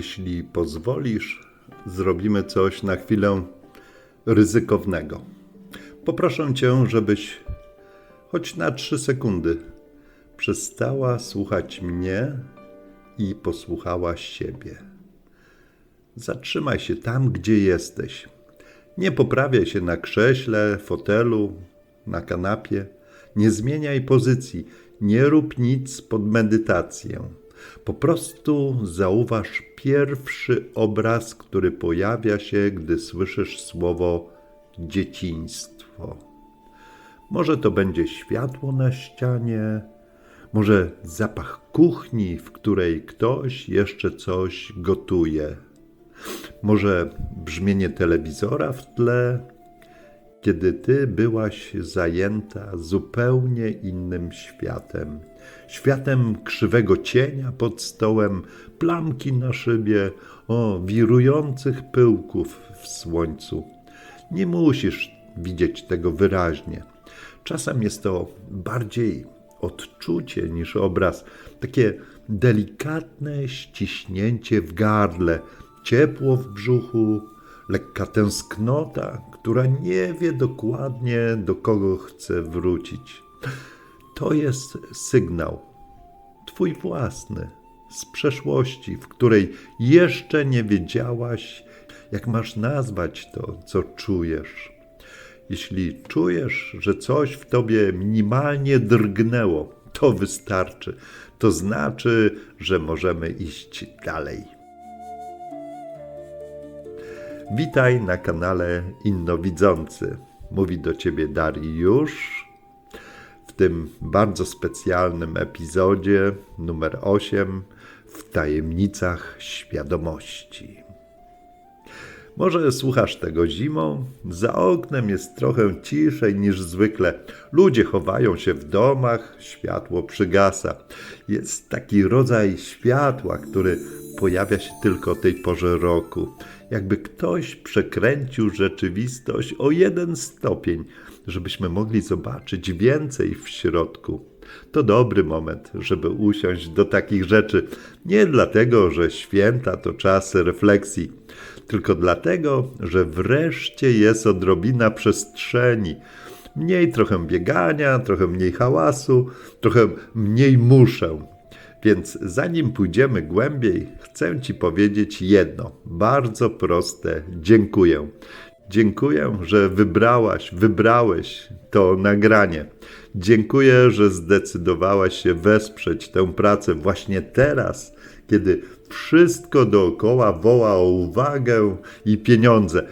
Jeśli pozwolisz, zrobimy coś na chwilę ryzykownego. Poproszę Cię, żebyś choć na 3 sekundy przestała słuchać mnie i posłuchała siebie. Zatrzymaj się tam, gdzie jesteś. Nie poprawiaj się na krześle, fotelu, na kanapie. Nie zmieniaj pozycji. Nie rób nic pod medytację. Po prostu zauważ pierwszy obraz, który pojawia się, gdy słyszysz słowo dzieciństwo. Może to będzie światło na ścianie, może zapach kuchni, w której ktoś jeszcze coś gotuje. Może brzmienie telewizora w tle, kiedy ty byłaś zajęta zupełnie innym światem. Światem krzywego cienia pod stołem, plamki na szybie, wirujących pyłków w słońcu. Nie musisz widzieć tego wyraźnie. Czasem jest to bardziej odczucie niż obraz. Takie delikatne ściśnięcie w gardle, ciepło w brzuchu, lekka tęsknota, która nie wie dokładnie, do kogo chce wrócić. To jest sygnał, twój własny, z przeszłości, w której jeszcze nie wiedziałaś, jak masz nazwać to, co czujesz. Jeśli czujesz, że coś w tobie minimalnie drgnęło, to wystarczy. To znaczy, że możemy iść dalej. Witaj na kanale Innowidzący. Mówi do Ciebie Dariusz. W tym bardzo specjalnym epizodzie numer 8 w tajemnicach świadomości. Może słuchasz tego zimą? Za oknem jest trochę ciszej niż zwykle. Ludzie chowają się w domach, światło przygasa. Jest taki rodzaj światła, który pojawia się tylko o tej porze roku. Jakby ktoś przekręcił rzeczywistość o 1 stopień, żebyśmy mogli zobaczyć więcej w środku. To dobry moment, żeby usiąść do takich rzeczy. Nie dlatego, że święta to czas refleksji, tylko dlatego, że wreszcie jest odrobina przestrzeni. Mniej trochę biegania, trochę mniej hałasu, trochę mniej muszę. Więc zanim pójdziemy głębiej, chcę Ci powiedzieć jedno, bardzo proste dziękuję. Dziękuję, że wybrałeś to nagranie. Dziękuję, że zdecydowałaś się wesprzeć tę pracę właśnie teraz, kiedy wszystko dookoła woła o uwagę i pieniądze.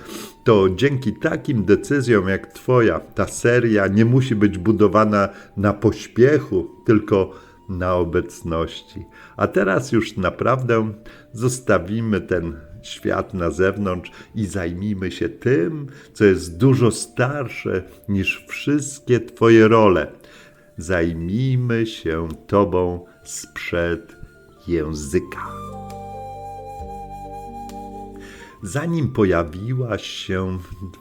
To dzięki takim decyzjom jak Twoja ta seria nie musi być budowana na pośpiechu, tylko na obecności. A teraz już naprawdę zostawimy ten świat na zewnątrz i zajmijmy się tym, co jest dużo starsze niż wszystkie Twoje role. Zajmijmy się Tobą sprzed języka. Zanim pojawiłaś się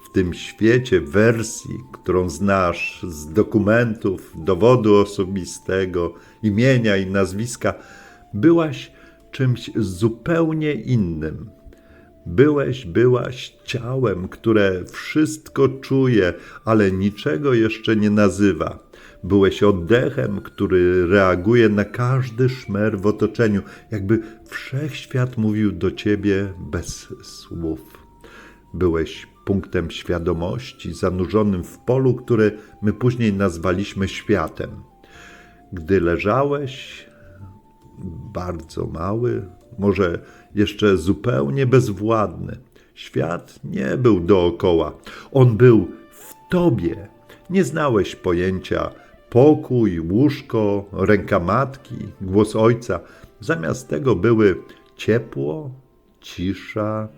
w tym świecie wersji, którą znasz z dokumentów, dowodu osobistego, imienia i nazwiska, byłaś czymś zupełnie innym. Byłaś ciałem, które wszystko czuje, ale niczego jeszcze nie nazywa. Byłeś oddechem, który reaguje na każdy szmer w otoczeniu, jakby wszechświat mówił do ciebie bez słów. Byłeś punktem świadomości, zanurzonym w polu, które my później nazwaliśmy światem. Gdy leżałeś, bardzo mały, może jeszcze zupełnie bezwładny, świat nie był dookoła. On był w tobie. Nie znałeś pojęcia pokój, łóżko, ręka matki, głos ojca. Zamiast tego były ciepło, cisza,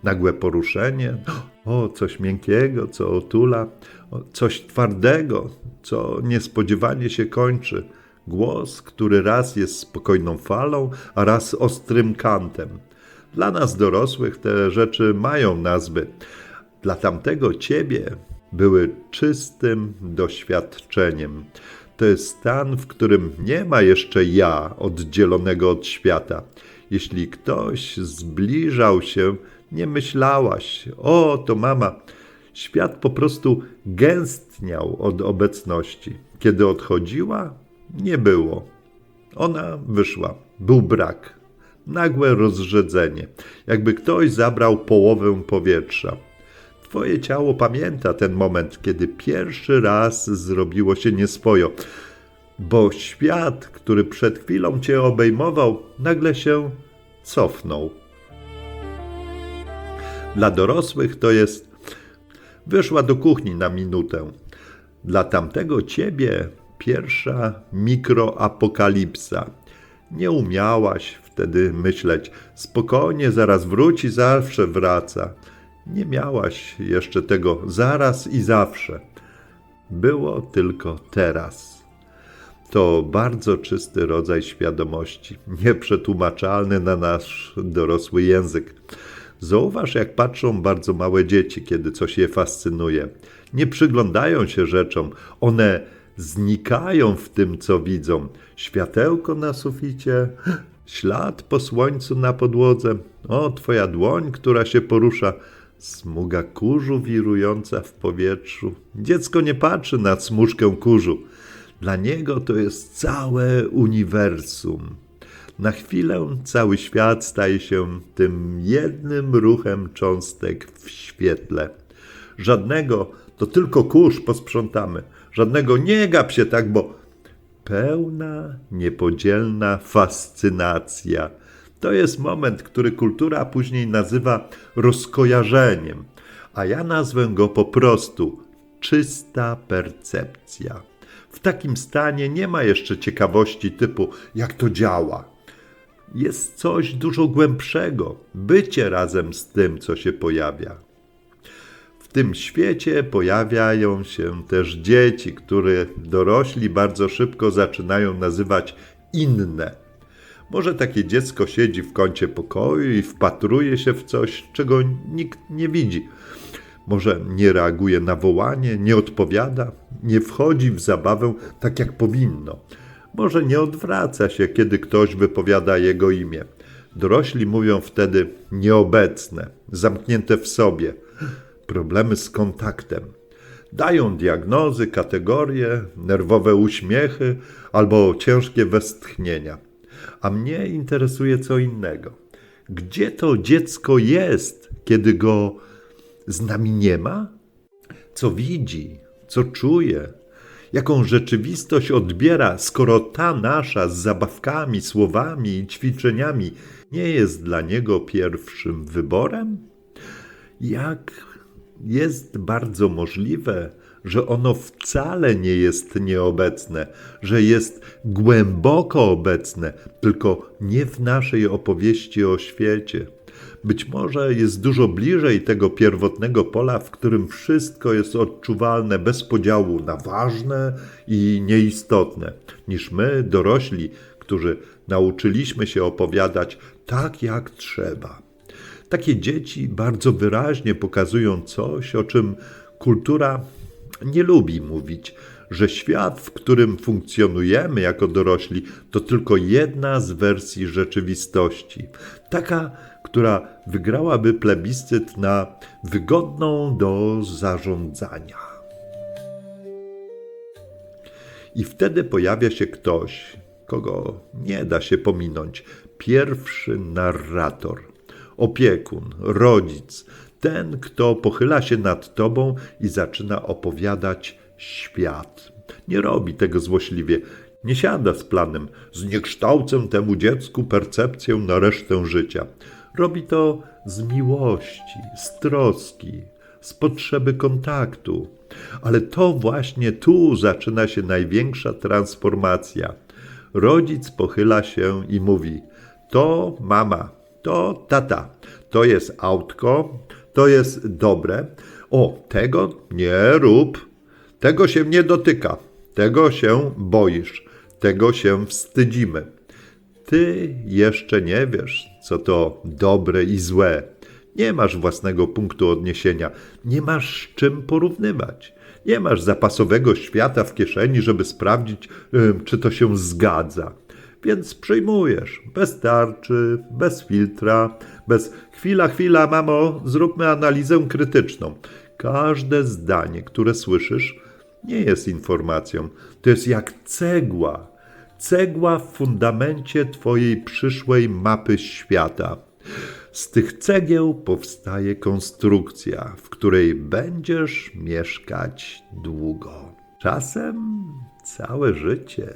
nagłe poruszenie, coś miękkiego, co otula, coś twardego, co niespodziewanie się kończy. Głos, który raz jest spokojną falą, a raz ostrym kantem. Dla nas dorosłych te rzeczy mają nazwy. Dla tamtego ciebie były czystym doświadczeniem. To jest stan, w którym nie ma jeszcze ja oddzielonego od świata. Jeśli ktoś zbliżał się, nie myślałaś: o, to mama. Świat po prostu gęstniał od obecności. Kiedy odchodziła, nie było. Ona wyszła. Był brak. Nagłe rozrzedzenie. Jakby ktoś zabrał połowę powietrza. Twoje ciało pamięta ten moment, kiedy pierwszy raz zrobiło się nieswojo. Bo świat, który przed chwilą cię obejmował, nagle się cofnął. Dla dorosłych to jest: wyszła do kuchni na minutę. Dla tamtego ciebie pierwsza mikroapokalipsa. Nie umiałaś wtedy myśleć: spokojnie, zaraz wróci, zawsze wraca. Nie miałaś jeszcze tego zaraz i zawsze. Było tylko teraz. To bardzo czysty rodzaj świadomości, nieprzetłumaczalny na nasz dorosły język. Zauważ, jak patrzą bardzo małe dzieci, kiedy coś je fascynuje. Nie przyglądają się rzeczom, one znikają w tym, co widzą. Światełko na suficie, ślad po słońcu na podłodze, o, twoja dłoń, która się porusza, smuga kurzu wirująca w powietrzu. Dziecko nie patrzy na smużkę kurzu. Dla niego to jest całe uniwersum. Na chwilę cały świat staje się tym jednym ruchem cząstek w świetle. Żadnego, to tylko kurz, posprzątamy. Żadnego nie gap się tak, bo pełna, niepodzielna fascynacja. To jest moment, który kultura później nazywa rozkojarzeniem, a ja nazwę go po prostu czysta percepcja. W takim stanie nie ma jeszcze ciekawości typu jak to działa. Jest coś dużo głębszego, bycie razem z tym, co się pojawia. W tym świecie pojawiają się też dzieci, które dorośli bardzo szybko zaczynają nazywać inne. Może takie dziecko siedzi w kącie pokoju i wpatruje się w coś, czego nikt nie widzi. Może nie reaguje na wołanie, nie odpowiada, nie wchodzi w zabawę tak jak powinno. Może nie odwraca się, kiedy ktoś wypowiada jego imię. Dorośli mówią wtedy nieobecne, zamknięte w sobie. Problemy z kontaktem. Dają diagnozy, kategorie, nerwowe uśmiechy albo ciężkie westchnienia. A mnie interesuje co innego. Gdzie to dziecko jest, kiedy go z nami nie ma? Co widzi, co czuje? Jaką rzeczywistość odbiera, skoro ta nasza z zabawkami, słowami i ćwiczeniami nie jest dla niego pierwszym wyborem? Jak jest bardzo możliwe, że ono wcale nie jest nieobecne, że jest głęboko obecne, tylko nie w naszej opowieści o świecie. Być może jest dużo bliżej tego pierwotnego pola, w którym wszystko jest odczuwalne bez podziału na ważne i nieistotne, niż my, dorośli, którzy nauczyliśmy się opowiadać tak, jak trzeba. Takie dzieci bardzo wyraźnie pokazują coś, o czym kultura nie lubi mówić, że świat, w którym funkcjonujemy jako dorośli, to tylko jedna z wersji rzeczywistości. Taka, która wygrałaby plebiscyt na wygodną do zarządzania. I wtedy pojawia się ktoś, kogo nie da się pominąć. Pierwszy narrator, opiekun, rodzic, ten, kto pochyla się nad tobą i zaczyna opowiadać świat. Nie robi tego złośliwie, nie siada z planem: zniekształcę temu dziecku percepcję na resztę życia. Robi to z miłości, z troski, z potrzeby kontaktu. Ale to właśnie tu zaczyna się największa transformacja. Rodzic pochyla się i mówi: to mama, to tata, to jest autko, to jest dobre. O, tego nie rób, tego się nie dotyka, tego się boisz, tego się wstydzimy. Ty jeszcze nie wiesz, co to dobre i złe. Nie masz własnego punktu odniesienia, nie masz z czym porównywać. Nie masz zapasowego świata w kieszeni, żeby sprawdzić, czy to się zgadza. więc przyjmujesz, bez tarczy, bez filtra, bez chwila, mamo, zróbmy analizę krytyczną. Każde zdanie, które słyszysz, nie jest informacją. To jest jak cegła. Cegła w fundamencie twojej przyszłej mapy świata. Z tych cegieł powstaje konstrukcja, w której będziesz mieszkać długo. Czasem całe życie.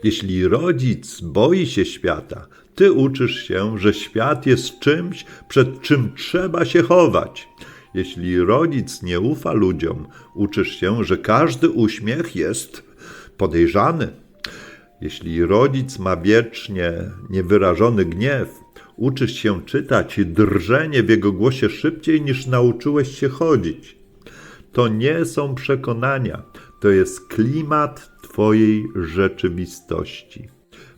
Jeśli rodzic boi się świata, ty uczysz się, że świat jest czymś, przed czym trzeba się chować. Jeśli rodzic nie ufa ludziom, uczysz się, że każdy uśmiech jest podejrzany. Jeśli rodzic ma wiecznie niewyrażony gniew, uczysz się czytać drżenie w jego głosie szybciej niż nauczyłeś się chodzić. To nie są przekonania, to jest klimat twojej rzeczywistości.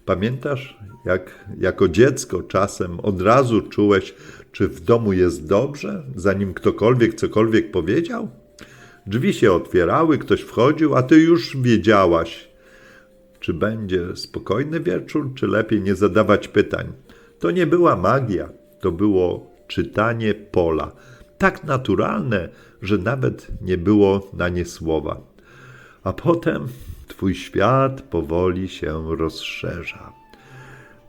Pamiętasz, jak jako dziecko czasem od razu czułeś, czy w domu jest dobrze, zanim ktokolwiek cokolwiek powiedział? Drzwi się otwierały, ktoś wchodził, a ty już wiedziałaś, czy będzie spokojny wieczór, czy lepiej nie zadawać pytań. To nie była magia, to było czytanie pola. Tak naturalne, że nawet nie było na nie słowa. A potem twój świat powoli się rozszerza.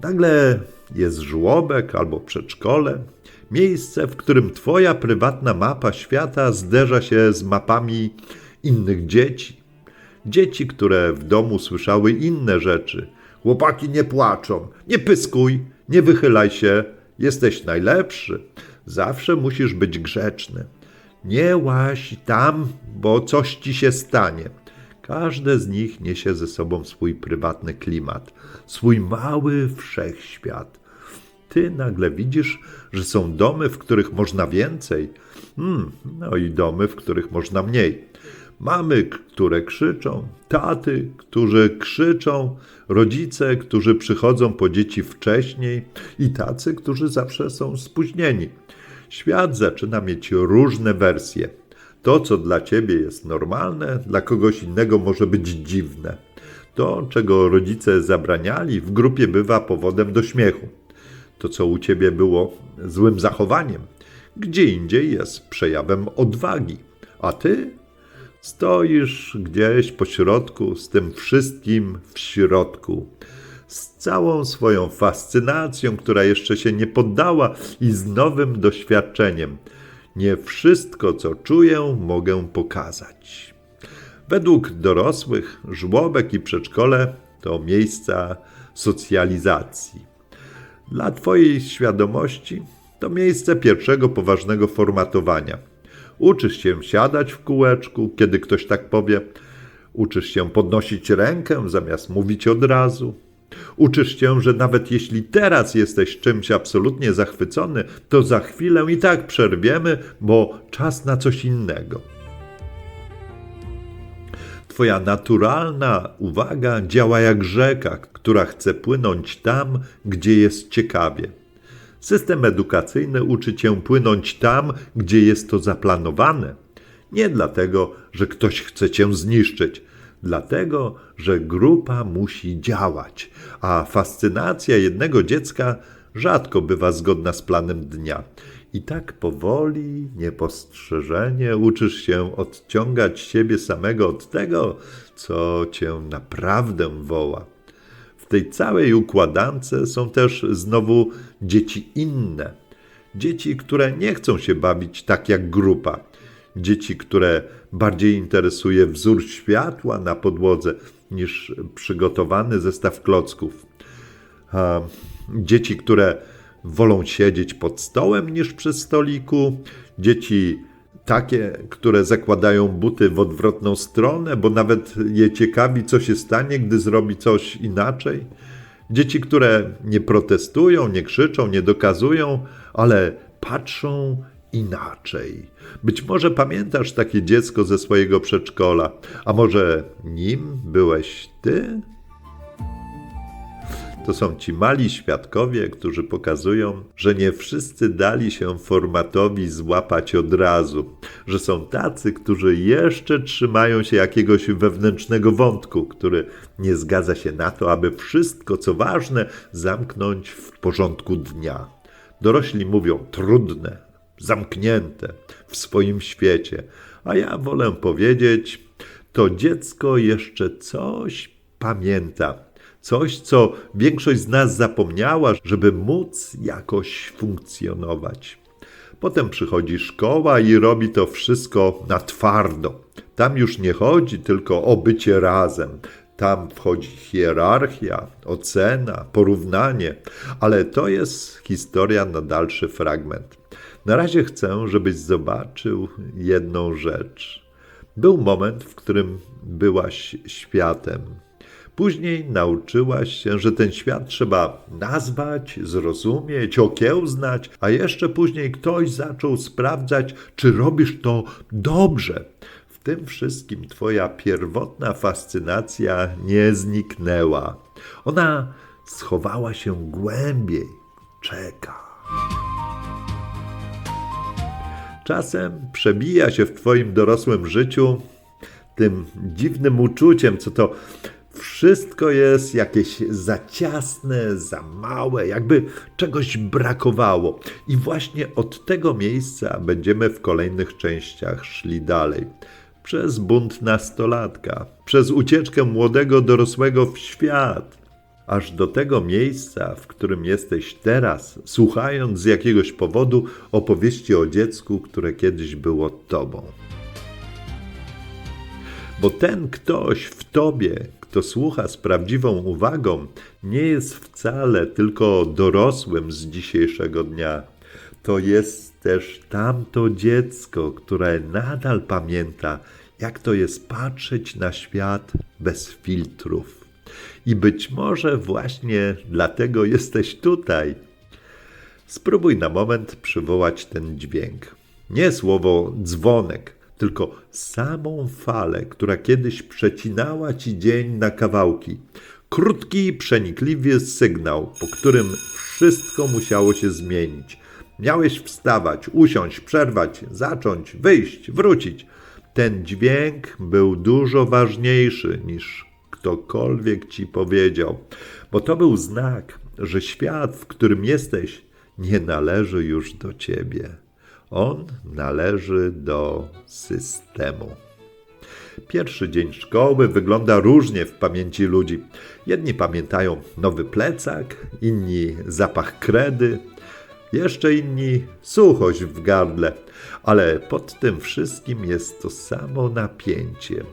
Nagle jest żłobek albo przedszkole, miejsce, w którym twoja prywatna mapa świata zderza się z mapami innych dzieci. Dzieci, które w domu słyszały inne rzeczy. Chłopaki nie płaczą, nie pyskuj, nie wychylaj się, jesteś najlepszy. Zawsze musisz być grzeczny. Nie łaź tam, bo coś ci się stanie. Każde z nich niesie ze sobą swój prywatny klimat, swój mały wszechświat. Ty nagle widzisz, że są domy, w których można więcej, no i domy, w których można mniej. Mamy, które krzyczą, taty, którzy krzyczą, rodzice, którzy przychodzą po dzieci wcześniej i tacy, którzy zawsze są spóźnieni. Świat zaczyna mieć różne wersje. To, co dla ciebie jest normalne, dla kogoś innego może być dziwne. To, czego rodzice zabraniali, w grupie bywa powodem do śmiechu. To, co u ciebie było złym zachowaniem, gdzie indziej jest przejawem odwagi. A ty stoisz gdzieś po środku, z tym wszystkim w środku. Z całą swoją fascynacją, która jeszcze się nie poddała i z nowym doświadczeniem. Nie wszystko, co czuję, mogę pokazać. Według dorosłych żłobek i przedszkole to miejsca socjalizacji. Dla twojej świadomości to miejsce pierwszego poważnego formatowania. Uczysz się siadać w kółeczku, kiedy ktoś tak powie. Uczysz się podnosić rękę zamiast mówić od razu. Uczysz się, że nawet jeśli teraz jesteś czymś absolutnie zachwycony, to za chwilę i tak przerwiemy, bo czas na coś innego. Twoja naturalna uwaga działa jak rzeka, która chce płynąć tam, gdzie jest ciekawie. System edukacyjny uczy cię płynąć tam, gdzie jest to zaplanowane. Nie dlatego, że ktoś chce cię zniszczyć, dlatego, że grupa musi działać, a fascynacja jednego dziecka rzadko bywa zgodna z planem dnia. I tak powoli, niepostrzeżenie uczysz się odciągać siebie samego od tego, co cię naprawdę woła. W tej całej układance są też znowu dzieci inne. Dzieci, które nie chcą się bawić tak jak grupa. Dzieci, które bardziej interesuje wzór światła na podłodze niż przygotowany zestaw klocków. Dzieci, które wolą siedzieć pod stołem niż przy stoliku. Dzieci takie, które zakładają buty w odwrotną stronę, bo nawet je ciekawi, co się stanie, gdy zrobi coś inaczej. Dzieci, które nie protestują, nie krzyczą, nie dokazują, ale patrzą inaczej. Być może pamiętasz takie dziecko ze swojego przedszkola, a może nim byłeś ty? To są ci mali świadkowie, którzy pokazują, że nie wszyscy dali się formatowi złapać od razu, że są tacy, którzy jeszcze trzymają się jakiegoś wewnętrznego wątku, który nie zgadza się na to, aby wszystko, co ważne, zamknąć w porządku dnia. Dorośli mówią trudne, zamknięte w swoim świecie, a ja wolę powiedzieć, to dziecko jeszcze coś pamięta. Coś, co większość z nas zapomniała, żeby móc jakoś funkcjonować. Potem przychodzi szkoła i robi to wszystko na twardo. Tam już nie chodzi tylko o bycie razem. Tam wchodzi hierarchia, ocena, porównanie, ale to jest historia na dalszy fragment. Na razie chcę, żebyś zobaczył jedną rzecz. Był moment, w którym byłaś światem. Później nauczyłaś się, że ten świat trzeba nazwać, zrozumieć, okiełznać, a jeszcze później ktoś zaczął sprawdzać, czy robisz to dobrze. W tym wszystkim twoja pierwotna fascynacja nie zniknęła. Ona schowała się głębiej, czeka. Czasem przebija się w twoim dorosłym życiu tym dziwnym uczuciem, co to wszystko jest jakieś za ciasne, za małe, jakby czegoś brakowało. I właśnie od tego miejsca będziemy w kolejnych częściach szli dalej. Przez bunt nastolatka, przez ucieczkę młodego dorosłego w świat, aż do tego miejsca, w którym jesteś teraz, słuchając z jakiegoś powodu opowieści o dziecku, które kiedyś było tobą. Bo ten ktoś w tobie, kto słucha z prawdziwą uwagą, nie jest wcale tylko dorosłym z dzisiejszego dnia. To jest też tamto dziecko, które nadal pamięta, jak to jest patrzeć na świat bez filtrów. I być może właśnie dlatego jesteś tutaj. Spróbuj na moment przywołać ten dźwięk. Nie słowo dzwonek, tylko samą falę, która kiedyś przecinała ci dzień na kawałki. Krótki, przenikliwy sygnał, po którym wszystko musiało się zmienić. Miałeś wstawać, usiąść, przerwać, zacząć, wyjść, wrócić. Ten dźwięk był dużo ważniejszy niż ktokolwiek ci powiedział, bo to był znak, że świat, w którym jesteś, nie należy już do ciebie. On należy do systemu. Pierwszy dzień szkoły wygląda różnie w pamięci ludzi. Jedni pamiętają nowy plecak, inni zapach kredy, jeszcze inni suchość w gardle, ale pod tym wszystkim jest to samo napięcie.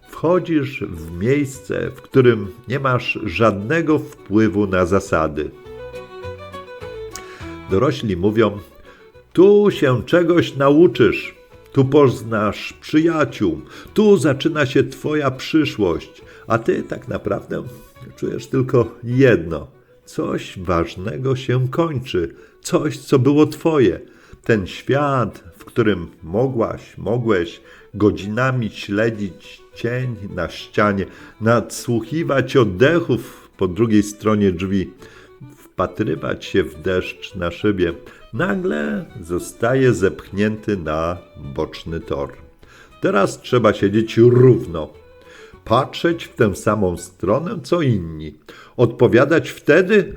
Wchodzisz w miejsce, w którym nie masz żadnego wpływu na zasady. Dorośli mówią, tu się czegoś nauczysz, tu poznasz przyjaciół, tu zaczyna się twoja przyszłość, a ty tak naprawdę czujesz tylko jedno. Coś ważnego się kończy, coś, co było twoje. Ten świat, w którym mogłeś godzinami śledzić cień na ścianie, nadsłuchiwać oddechów po drugiej stronie drzwi, wpatrywać się w deszcz na szybie, nagle zostaje zepchnięty na boczny tor. Teraz trzeba siedzieć równo, patrzeć w tę samą stronę co inni, odpowiadać wtedy,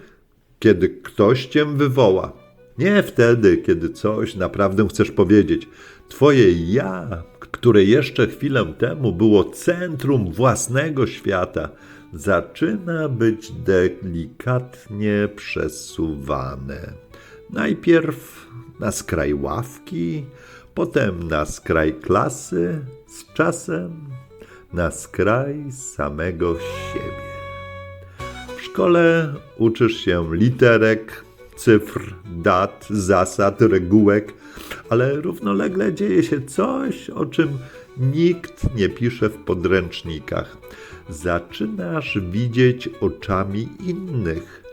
kiedy ktoś cię wywoła. Nie wtedy, kiedy coś naprawdę chcesz powiedzieć. Twoje ja, które jeszcze chwilę temu było centrum własnego świata, zaczyna być delikatnie przesuwane. Najpierw na skraj ławki, potem na skraj klasy, z czasem na skraj samego siebie. W szkole uczysz się literek, cyfr, dat, zasad, regułek, ale równolegle dzieje się coś, o czym nikt nie pisze w podręcznikach. Zaczynasz widzieć oczami innych,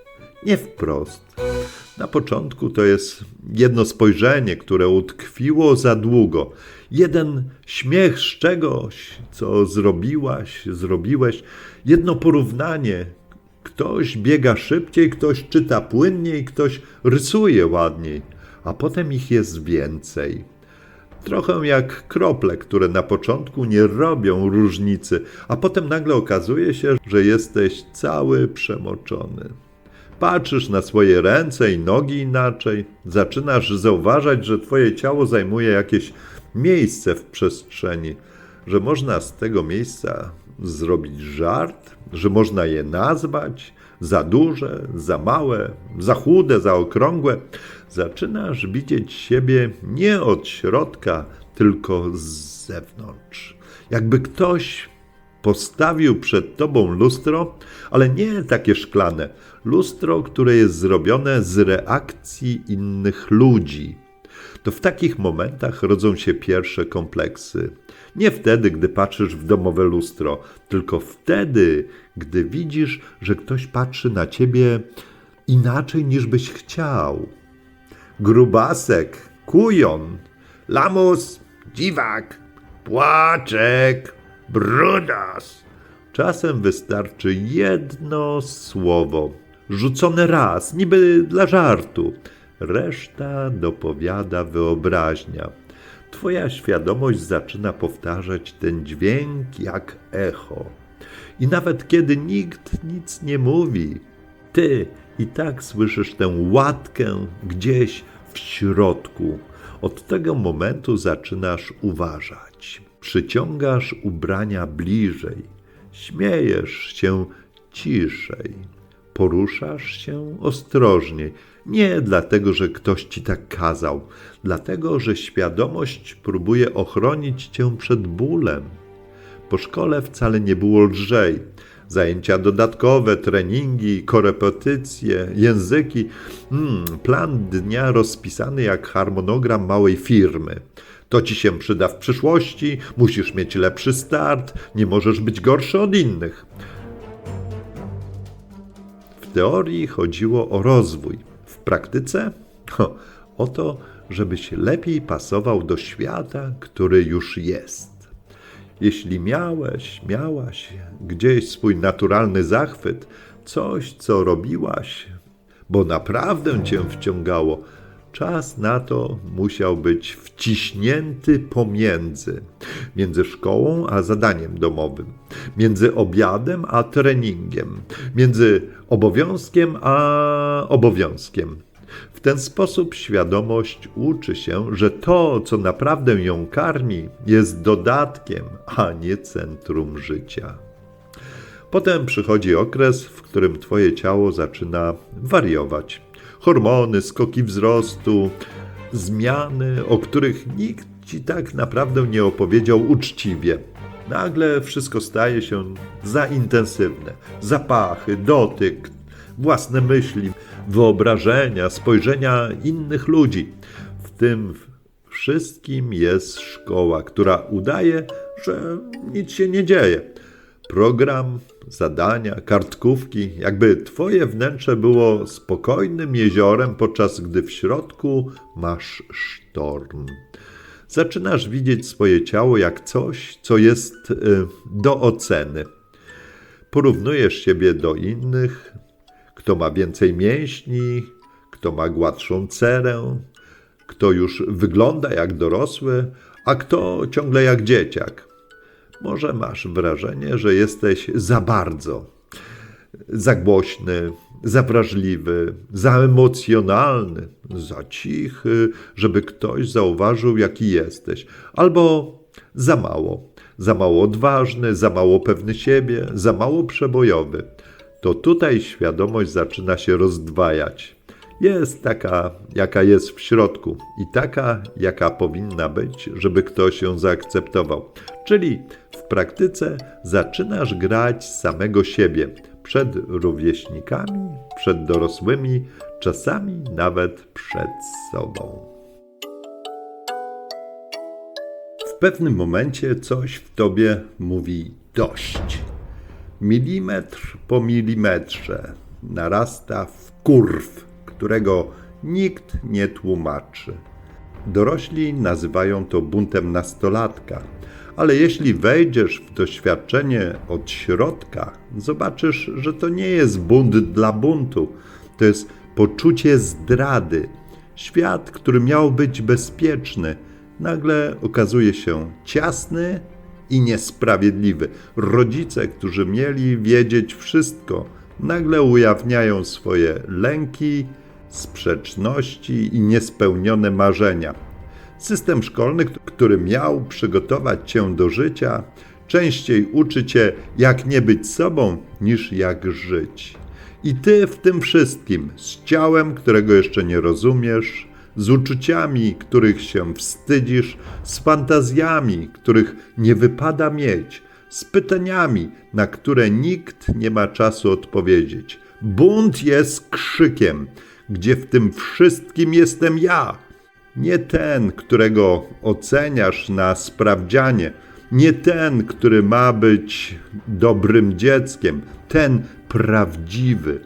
nie wprost. Na początku to jest jedno spojrzenie, które utkwiło za długo. Jeden śmiech z czegoś, co zrobiłeś, jedno porównanie, Ktoś biega szybciej, ktoś czyta płynniej, ktoś rysuje ładniej, a potem ich jest więcej. Trochę jak krople, które na początku nie robią różnicy, a potem nagle okazuje się, że jesteś cały przemoczony. Patrzysz na swoje ręce i nogi inaczej, zaczynasz zauważać, że twoje ciało zajmuje jakieś miejsce w przestrzeni, że można z tego miejsca zrobić żart, że można je nazwać za duże, za małe, za chude, za okrągłe. Zaczynasz widzieć siebie nie od środka, tylko z zewnątrz. Jakby ktoś postawił przed tobą lustro, ale nie takie szklane. Lustro, które jest zrobione z reakcji innych ludzi. To w takich momentach rodzą się pierwsze kompleksy. Nie wtedy, gdy patrzysz w domowe lustro, tylko wtedy, gdy widzisz, że ktoś patrzy na ciebie inaczej niż byś chciał. Grubasek, kujon, lamus, dziwak, płaczek, brudas. Czasem wystarczy jedno słowo, rzucone raz, niby dla żartu. Reszta dopowiada wyobraźnia. Twoja świadomość zaczyna powtarzać ten dźwięk jak echo. I nawet kiedy nikt nic nie mówi, ty i tak słyszysz tę łatkę gdzieś w środku. Od tego momentu zaczynasz uważać. Przyciągasz ubrania bliżej. Śmiejesz się ciszej. Poruszasz się ostrożniej. Nie dlatego, że ktoś ci tak kazał, dlatego, że świadomość próbuje ochronić cię przed bólem. Po szkole wcale nie było lżej. Zajęcia dodatkowe, treningi, korepetycje, języki. Plan dnia rozpisany jak harmonogram małej firmy. To ci się przyda w przyszłości, musisz mieć lepszy start, nie możesz być gorszy od innych. W teorii chodziło o rozwój. W praktyce? O to, żebyś lepiej pasował do świata, który już jest. Jeśli miałaś gdzieś swój naturalny zachwyt, coś, co robiłaś, bo naprawdę cię wciągało, czas na to musiał być wciśnięty między szkołą a zadaniem domowym, między obiadem a treningiem, między obowiązkiem a obowiązkiem. W ten sposób świadomość uczy się, że to, co naprawdę ją karmi, jest dodatkiem, a nie centrum życia. Potem przychodzi okres, w którym twoje ciało zaczyna wariować. Hormony, skoki wzrostu, zmiany, o których nikt ci tak naprawdę nie opowiedział uczciwie. Nagle wszystko staje się za intensywne. Zapachy, dotyk, własne myśli, wyobrażenia, spojrzenia innych ludzi. W tym wszystkim jest szkoła, która udaje, że nic się nie dzieje. Program, zadania, kartkówki, jakby twoje wnętrze było spokojnym jeziorem, podczas gdy w środku masz sztorm. Zaczynasz widzieć swoje ciało jak coś, co jest do oceny. Porównujesz siebie do innych, kto ma więcej mięśni, kto ma gładszą cerę, kto już wygląda jak dorosły, a kto ciągle jak dzieciak. Może masz wrażenie, że jesteś za bardzo, za głośny, za wrażliwy, za emocjonalny, za cichy, żeby ktoś zauważył, jaki jesteś, albo za mało odważny, za mało pewny siebie, za mało przebojowy. To tutaj świadomość zaczyna się rozdwajać. Jest taka, jaka jest w środku i taka, jaka powinna być, żeby ktoś ją zaakceptował. Czyli w praktyce zaczynasz grać samego siebie przed rówieśnikami, przed dorosłymi, czasami nawet przed sobą. W pewnym momencie coś w tobie mówi dość. Milimetr po milimetrze narasta wkurw, którego nikt nie tłumaczy. Dorośli nazywają to buntem nastolatka, ale jeśli wejdziesz w doświadczenie od środka, zobaczysz, że to nie jest bunt dla buntu, to jest poczucie zdrady. Świat, który miał być bezpieczny, nagle okazuje się ciasny i niesprawiedliwy. Rodzice, którzy mieli wiedzieć wszystko, nagle ujawniają swoje lęki, sprzeczności i niespełnione marzenia. System szkolny, który miał przygotować cię do życia, częściej uczy cię, jak nie być sobą, niż jak żyć. I ty w tym wszystkim, z ciałem, którego jeszcze nie rozumiesz, z uczuciami, których się wstydzisz, z fantazjami, których nie wypada mieć, z pytaniami, na które nikt nie ma czasu odpowiedzieć. Bunt jest krzykiem, gdzie w tym wszystkim jestem ja. Nie ten, którego oceniasz na sprawdzianie, nie ten, który ma być dobrym dzieckiem, ten prawdziwy.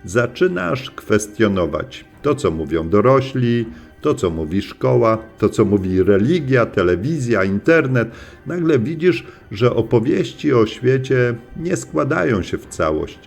Zaczynasz kwestionować to, co mówią dorośli, to, co mówi szkoła, to, co mówi religia, telewizja, internet. Nagle widzisz, że opowieści o świecie nie składają się w całość.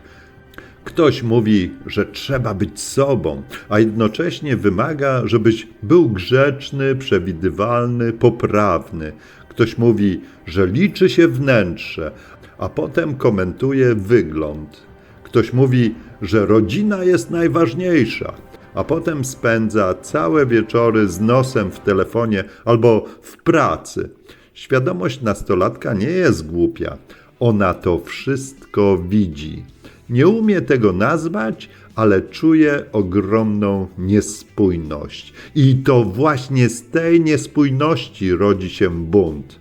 Ktoś mówi, że trzeba być sobą, a jednocześnie wymaga, żebyś był grzeczny, przewidywalny, poprawny. Ktoś mówi, że liczy się wnętrze, a potem komentuje wygląd. Ktoś mówi, że rodzina jest najważniejsza, a potem spędza całe wieczory z nosem w telefonie albo w pracy. Świadomość nastolatka nie jest głupia. Ona to wszystko widzi. Nie umie tego nazwać, ale czuje ogromną niespójność. I to właśnie z tej niespójności rodzi się bunt.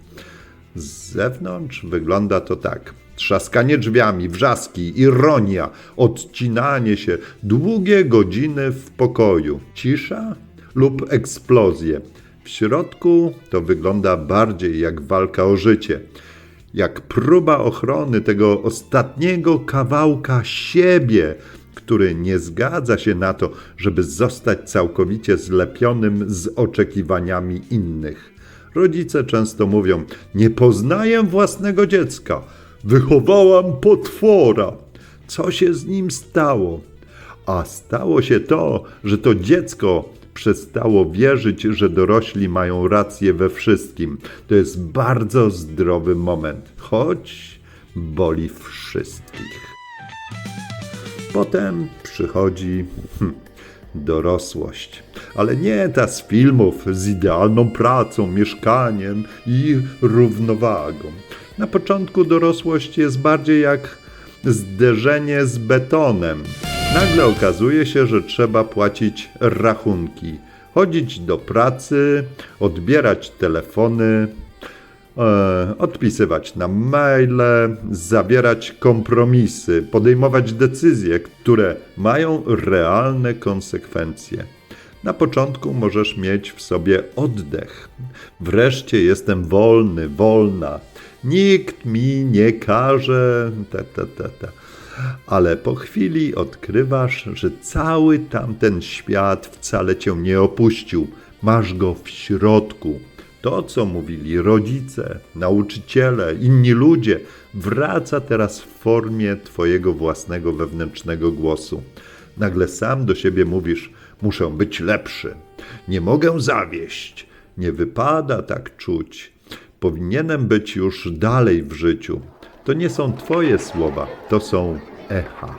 Z zewnątrz wygląda to tak. Trzaskanie drzwiami, wrzaski, ironia, odcinanie się, długie godziny w pokoju, cisza lub eksplozje. W środku to wygląda bardziej jak walka o życie. Jak próba ochrony tego ostatniego kawałka siebie, który nie zgadza się na to, żeby zostać całkowicie zlepionym z oczekiwaniami innych. Rodzice często mówią, nie poznaję własnego dziecka, wychowałam potwora. Co się z nim stało? A stało się to, że to dziecko przestało wierzyć, że dorośli mają rację we wszystkim. To jest bardzo zdrowy moment, choć boli wszystkich. Potem przychodzi dorosłość. Ale nie ta z filmów z idealną pracą, mieszkaniem i równowagą. Na początku dorosłość jest bardziej jak zderzenie z betonem. Nagle okazuje się, że trzeba płacić rachunki, chodzić do pracy, odbierać telefony, odpisywać na maile, zawierać kompromisy, podejmować decyzje, które mają realne konsekwencje. Na początku możesz mieć w sobie oddech. Wreszcie jestem wolny, wolna. Nikt mi nie każe. Ale po chwili odkrywasz, że cały tamten świat wcale cię nie opuścił. Masz go w środku. To, co mówili rodzice, nauczyciele, inni ludzie, wraca teraz w formie twojego własnego wewnętrznego głosu. Nagle sam do siebie mówisz, muszę być lepszy, nie mogę zawieść, nie wypada tak czuć, powinienem być już dalej w życiu. To nie są twoje słowa, to są echa.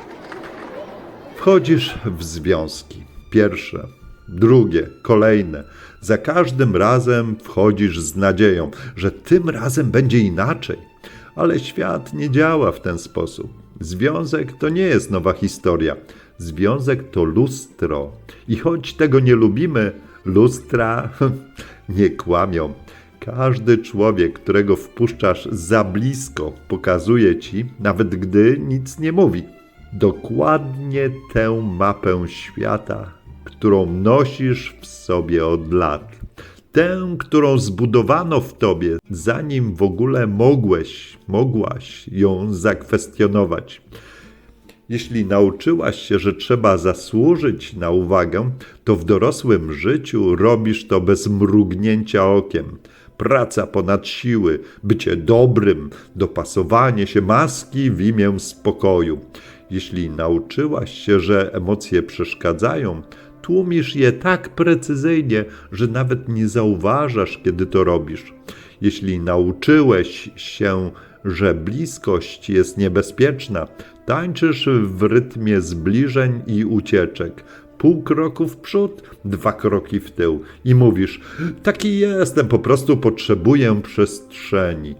Wchodzisz w związki, pierwsze, drugie, kolejne. Za każdym razem wchodzisz z nadzieją, że tym razem będzie inaczej. Ale świat nie działa w ten sposób. Związek to nie jest nowa historia. Związek to lustro. I choć tego nie lubimy, lustra nie kłamią. Każdy człowiek, którego wpuszczasz za blisko, pokazuje ci, nawet gdy nic nie mówi, dokładnie tę mapę świata, którą nosisz w sobie od lat. Tę, którą zbudowano w tobie, zanim w ogóle mogłaś ją zakwestionować. Jeśli nauczyłaś się, że trzeba zasłużyć na uwagę, to w dorosłym życiu robisz to bez mrugnięcia okiem. Praca ponad siły, bycie dobrym, dopasowanie się, maski w imię spokoju. Jeśli nauczyłaś się, że emocje przeszkadzają, tłumisz je tak precyzyjnie, że nawet nie zauważasz, kiedy to robisz. Jeśli nauczyłeś się, że bliskość jest niebezpieczna, tańczysz w rytmie zbliżeń i ucieczek. Pół kroku w przód, 2 kroki w tył i mówisz: taki jestem, po prostu potrzebuję przestrzeni.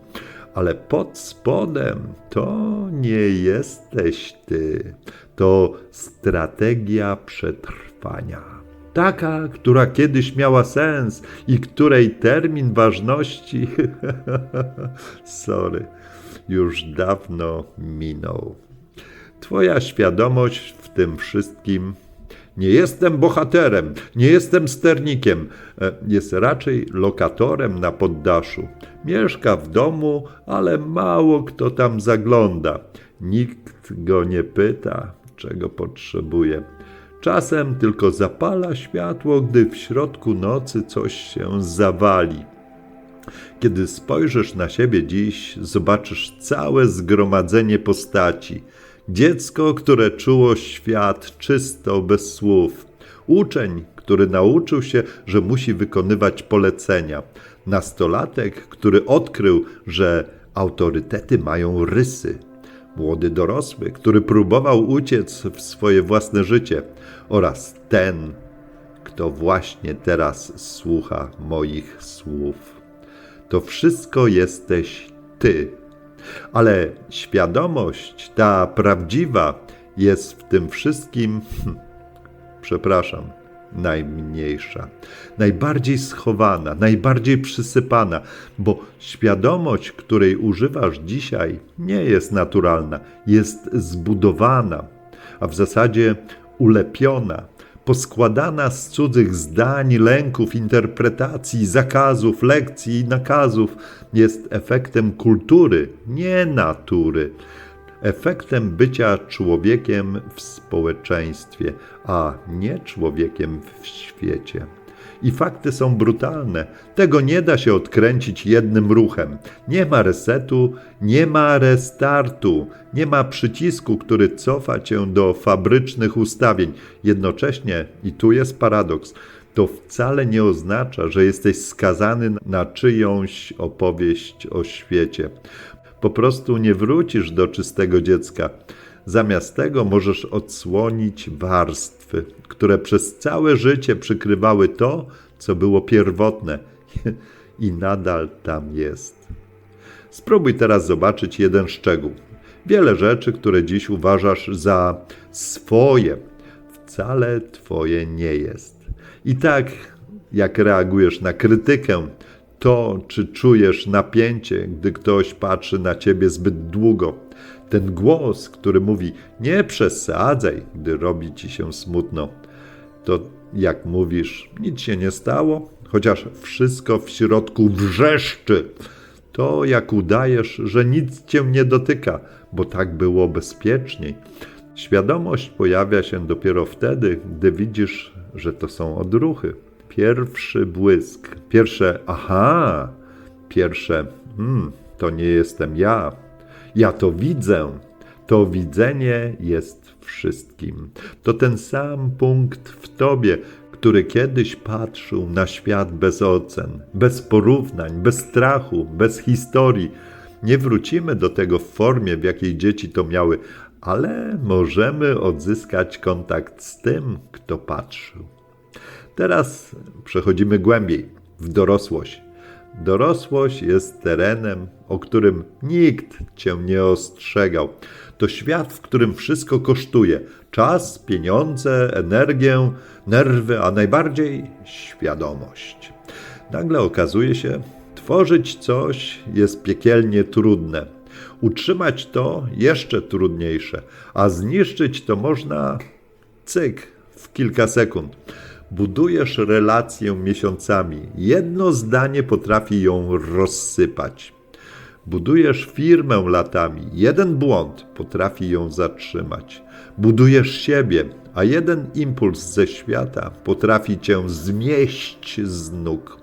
Ale pod spodem to nie jesteś ty. To strategia przetrwania. Taka, która kiedyś miała sens i której termin ważności już dawno minął. Twoja świadomość w tym wszystkim: nie jestem bohaterem, nie jestem sternikiem, jest raczej lokatorem na poddaszu. Mieszka w domu, ale mało kto tam zagląda. Nikt go nie pyta, czego potrzebuje. Czasem tylko zapala światło, gdy w środku nocy coś się zawali. Kiedy spojrzysz na siebie dziś, zobaczysz całe zgromadzenie postaci. Dziecko, które czuło świat czysto, bez słów. Uczeń, który nauczył się, że musi wykonywać polecenia. Nastolatek, który odkrył, że autorytety mają rysy. Młody dorosły, który próbował uciec w swoje własne życie. Oraz ten, kto właśnie teraz słucha moich słów. To wszystko jesteś ty. Ale świadomość, ta prawdziwa, jest w tym wszystkim, najmniejsza, najbardziej schowana, najbardziej przysypana, bo świadomość, której używasz dzisiaj, nie jest naturalna, jest zbudowana, a w zasadzie ulepiona, poskładana z cudzych zdań, lęków, interpretacji, zakazów, lekcji i nakazów, jest efektem kultury, nie natury. Efektem bycia człowiekiem w społeczeństwie, a nie człowiekiem w świecie. I fakty są brutalne. Tego nie da się odkręcić jednym ruchem. Nie ma resetu, nie ma restartu, nie ma przycisku, który cofa cię do fabrycznych ustawień. Jednocześnie, i tu jest paradoks, to wcale nie oznacza, że jesteś skazany na czyjąś opowieść o świecie. Po prostu nie wrócisz do czystego dziecka. Zamiast tego możesz odsłonić warstwy, które przez całe życie przykrywały to, co było pierwotne i nadal tam jest. Spróbuj teraz zobaczyć jeden szczegół. Wiele rzeczy, które dziś uważasz za swoje, wcale twoje nie jest. I tak, jak reagujesz na krytykę, to, czy czujesz napięcie, gdy ktoś patrzy na ciebie zbyt długo, ten głos, który mówi: nie przesadzaj, gdy robi ci się smutno, to jak mówisz: nic się nie stało, chociaż wszystko w środku wrzeszczy. To jak udajesz, że nic cię nie dotyka, bo tak było bezpieczniej. Świadomość pojawia się dopiero wtedy, gdy widzisz, że to są odruchy. Pierwszy błysk, pierwsze aha, pierwsze to nie jestem ja. Ja to widzę. To widzenie jest wszystkim. To ten sam punkt w tobie, który kiedyś patrzył na świat bez ocen, bez porównań, bez strachu, bez historii. Nie wrócimy do tego w formie, w jakiej dzieci to miały, ale możemy odzyskać kontakt z tym, kto patrzył. Teraz przechodzimy głębiej, w dorosłość. Dorosłość jest terenem, o którym nikt cię nie ostrzegał. To świat, w którym wszystko kosztuje. Czas, pieniądze, energię, nerwy, a najbardziej świadomość. Nagle okazuje się, tworzyć coś jest piekielnie trudne. Utrzymać to jeszcze trudniejsze, a zniszczyć to można cyk, w kilka sekund. Budujesz relację miesiącami. Jedno zdanie potrafi ją rozsypać. Budujesz firmę latami. Jeden błąd potrafi ją zatrzymać. Budujesz siebie, a jeden impuls ze świata potrafi cię zmieść z nóg.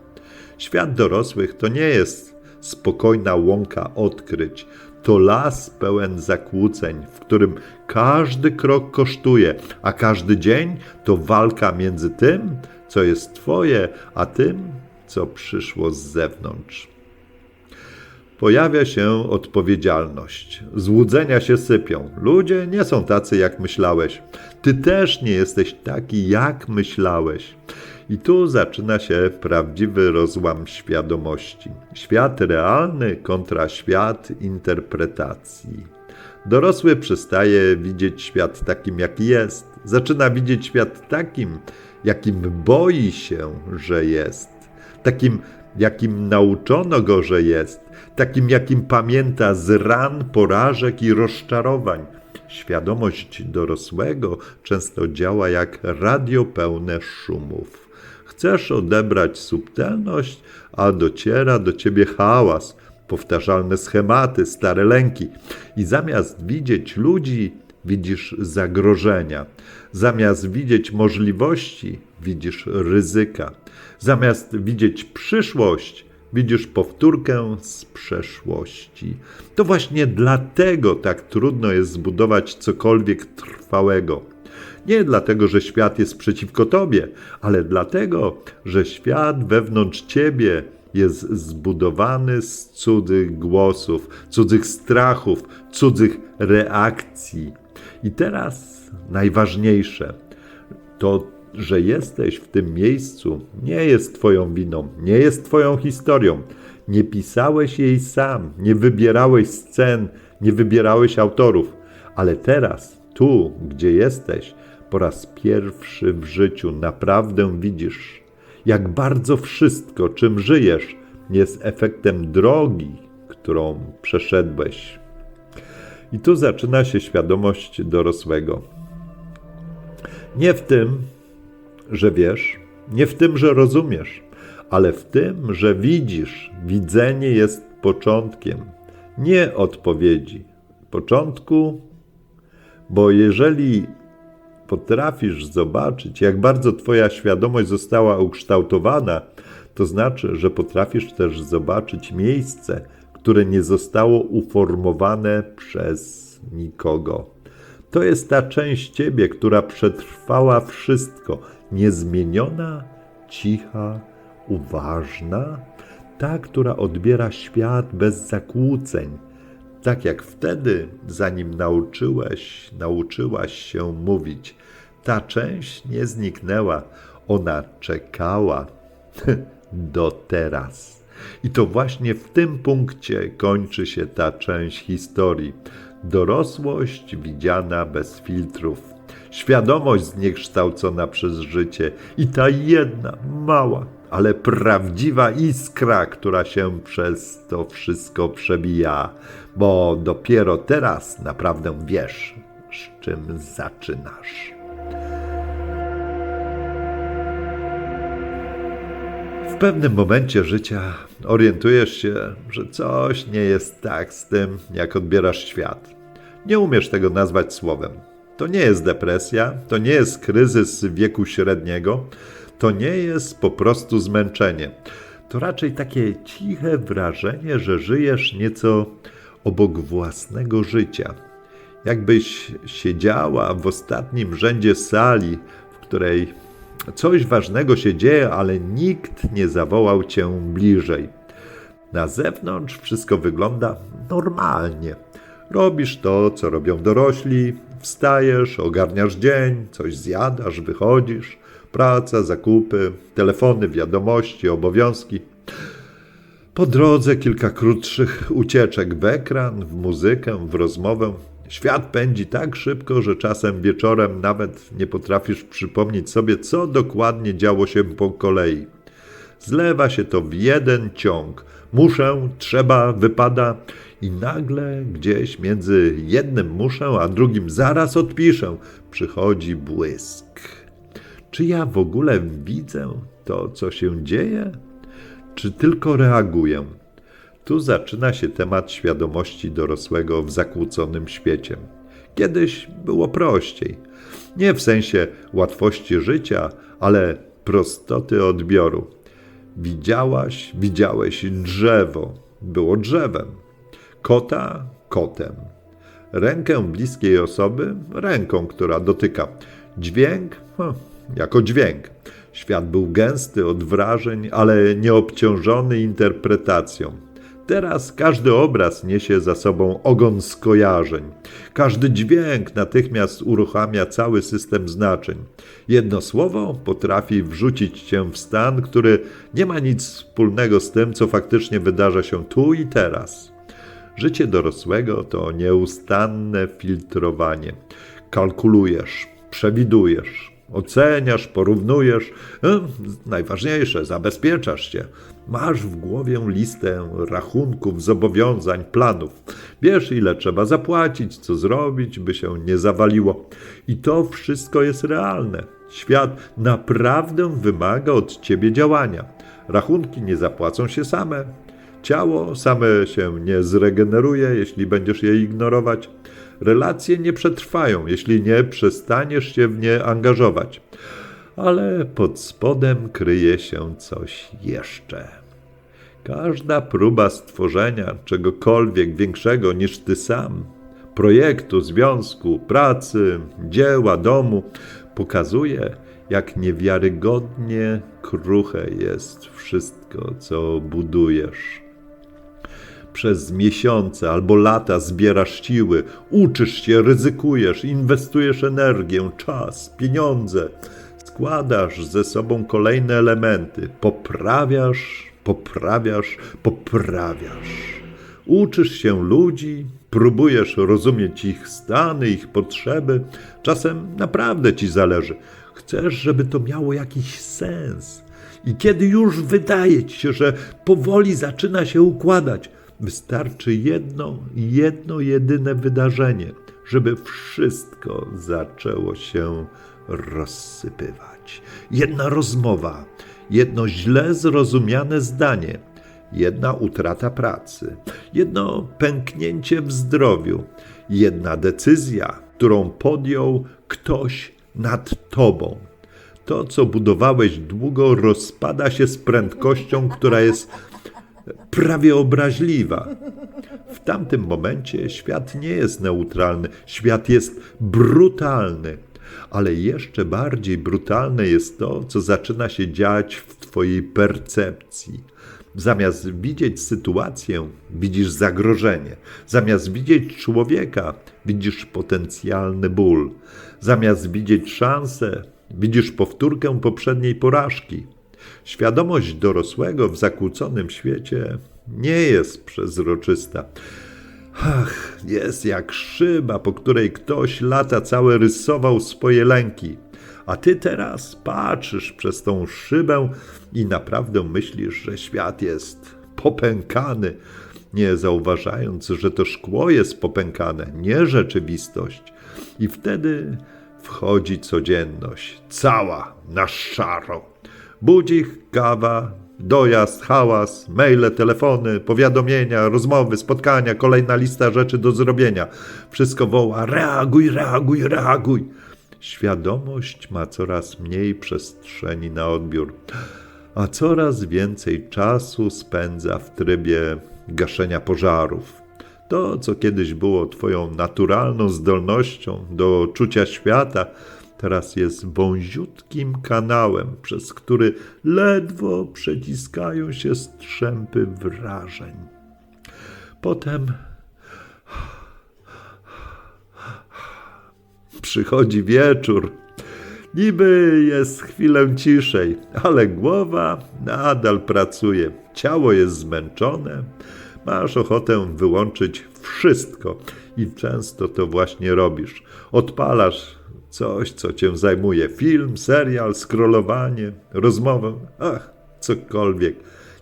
Świat dorosłych to nie jest spokojna łąka odkryć. To las pełen zakłóceń, w którym każdy krok kosztuje, a każdy dzień to walka między tym, co jest twoje, a tym, co przyszło z zewnątrz. Pojawia się odpowiedzialność. Złudzenia się sypią. Ludzie nie są tacy, jak myślałeś. Ty też nie jesteś taki, jak myślałeś. I tu zaczyna się prawdziwy rozłam świadomości. Świat realny kontra świat interpretacji. Dorosły przestaje widzieć świat takim, jaki jest. Zaczyna widzieć świat takim, jakim boi się, że jest. Takim, jakim nauczono go, że jest. Takim, jakim pamięta z ran, porażek i rozczarowań. Świadomość dorosłego często działa jak radio pełne szumów. Chcesz odebrać subtelność, a dociera do ciebie hałas, powtarzalne schematy, stare lęki. I zamiast widzieć ludzi, widzisz zagrożenia. Zamiast widzieć możliwości, widzisz ryzyka. Zamiast widzieć przyszłość, widzisz powtórkę z przeszłości. To właśnie dlatego tak trudno jest zbudować cokolwiek trwałego. Nie dlatego, że świat jest przeciwko tobie, ale dlatego, że świat wewnątrz ciebie jest zbudowany z cudzych głosów, cudzych strachów, cudzych reakcji. I teraz najważniejsze, to, że jesteś w tym miejscu, nie jest twoją winą, nie jest twoją historią. Nie pisałeś jej sam, nie wybierałeś scen, nie wybierałeś autorów, ale teraz, tu, gdzie jesteś, po raz pierwszy w życiu naprawdę widzisz, jak bardzo wszystko, czym żyjesz, jest efektem drogi, którą przeszedłeś. I tu zaczyna się świadomość dorosłego. Nie w tym, że wiesz, nie w tym, że rozumiesz, ale w tym, że widzisz. Widzenie jest początkiem, nie odpowiedzi. Początku, bo jeżeli potrafisz zobaczyć, jak bardzo twoja świadomość została ukształtowana, to znaczy, że potrafisz też zobaczyć miejsce, które nie zostało uformowane przez nikogo. To jest ta część ciebie, która przetrwała wszystko, niezmieniona, cicha, uważna, ta, która odbiera świat bez zakłóceń, tak jak wtedy, zanim nauczyłaś się mówić. Ta część nie zniknęła, ona czekała do teraz. I to właśnie w tym punkcie kończy się ta część historii. Dorosłość widziana bez filtrów. Świadomość zniekształcona przez życie i ta jedna, mała, ale prawdziwa iskra, która się przez to wszystko przebija, bo dopiero teraz naprawdę wiesz, z czym zaczynasz. W pewnym momencie życia orientujesz się, że coś nie jest tak z tym, jak odbierasz świat. Nie umiesz tego nazwać słowem. To nie jest depresja, to nie jest kryzys wieku średniego, to nie jest po prostu zmęczenie. To raczej takie ciche wrażenie, że żyjesz nieco obok własnego życia. Jakbyś siedziała w ostatnim rzędzie sali, w której coś ważnego się dzieje, ale nikt nie zawołał cię bliżej. Na zewnątrz wszystko wygląda normalnie. Robisz to, co robią dorośli, wstajesz, ogarniasz dzień, coś zjadasz, wychodzisz, praca, zakupy, telefony, wiadomości, obowiązki. Po drodze kilka krótszych ucieczek w ekran, w muzykę, w rozmowę. Świat pędzi tak szybko, że czasem wieczorem nawet nie potrafisz przypomnieć sobie, co dokładnie działo się po kolei. Zlewa się to w jeden ciąg. Muszę, trzeba, wypada i nagle gdzieś między jednym muszę, a drugim zaraz odpiszę, przychodzi błysk. Czy ja w ogóle widzę to, co się dzieje? Czy tylko reaguję? Tu zaczyna się temat świadomości dorosłego w zakłóconym świecie. Kiedyś było prościej. Nie w sensie łatwości życia, ale prostoty odbioru. Widziałeś drzewo, było drzewem. Kota, kotem. Rękę bliskiej osoby, ręką, która dotyka. Dźwięk, jako dźwięk. Świat był gęsty od wrażeń, ale nieobciążony interpretacją. Teraz każdy obraz niesie za sobą ogon skojarzeń. Każdy dźwięk natychmiast uruchamia cały system znaczeń. Jedno słowo potrafi wrzucić cię w stan, który nie ma nic wspólnego z tym, co faktycznie wydarza się tu i teraz. Życie dorosłego to nieustanne filtrowanie. Kalkulujesz, przewidujesz, oceniasz, porównujesz. Najważniejsze, zabezpieczasz się. Masz w głowie listę rachunków, zobowiązań, planów. Wiesz, ile trzeba zapłacić, co zrobić, by się nie zawaliło. I to wszystko jest realne. Świat naprawdę wymaga od ciebie działania. Rachunki nie zapłacą się same. Ciało same się nie zregeneruje, jeśli będziesz je ignorować. Relacje nie przetrwają, jeśli nie przestaniesz się w nie angażować. Ale pod spodem kryje się coś jeszcze. Każda próba stworzenia czegokolwiek większego niż ty sam, projektu, związku, pracy, dzieła, domu, pokazuje, jak niewiarygodnie kruche jest wszystko, co budujesz. Przez miesiące albo lata zbierasz siły, uczysz się, ryzykujesz, inwestujesz energię, czas, pieniądze, składasz ze sobą kolejne elementy, poprawiasz. Uczysz się ludzi, próbujesz rozumieć ich stany, ich potrzeby, czasem naprawdę ci zależy. Chcesz, żeby to miało jakiś sens. I kiedy już wydaje ci się, że powoli zaczyna się układać, wystarczy jedno jedyne wydarzenie, żeby wszystko zaczęło się rozsypywać. Jedna rozmowa, jedno źle zrozumiane zdanie, jedna utrata pracy, jedno pęknięcie w zdrowiu, jedna decyzja, którą podjął ktoś nad tobą. To, co budowałeś długo, rozpada się z prędkością, która jest prawie obraźliwa. W tamtym momencie świat nie jest neutralny, świat jest brutalny. Ale jeszcze bardziej brutalne jest to, co zaczyna się dziać w twojej percepcji. Zamiast widzieć sytuację, widzisz zagrożenie. Zamiast widzieć człowieka, widzisz potencjalny ból. Zamiast widzieć szansę, widzisz powtórkę poprzedniej porażki. Świadomość dorosłego w zakłóconym świecie nie jest przezroczysta. Jest jak szyba, po której ktoś lata całe rysował swoje lęki. A ty teraz patrzysz przez tą szybę i naprawdę myślisz, że świat jest popękany, nie zauważając, że to szkło jest popękane, nie rzeczywistość. I wtedy wchodzi codzienność, cała na szaro. Budzik, kawa, dojazd, hałas, maile, telefony, powiadomienia, rozmowy, spotkania, kolejna lista rzeczy do zrobienia. Wszystko woła: reaguj, reaguj, reaguj. Świadomość ma coraz mniej przestrzeni na odbiór, a coraz więcej czasu spędza w trybie gaszenia pożarów. To, co kiedyś było twoją naturalną zdolnością do czucia świata, teraz jest wąziutkim kanałem, przez który ledwo przeciskają się strzępy wrażeń. Potem przychodzi wieczór. Niby jest chwilę ciszej, ale głowa nadal pracuje. Ciało jest zmęczone. Masz ochotę wyłączyć wszystko i często to właśnie robisz. Odpalasz coś, co cię zajmuje. Film, serial, scrollowanie, rozmowę, cokolwiek.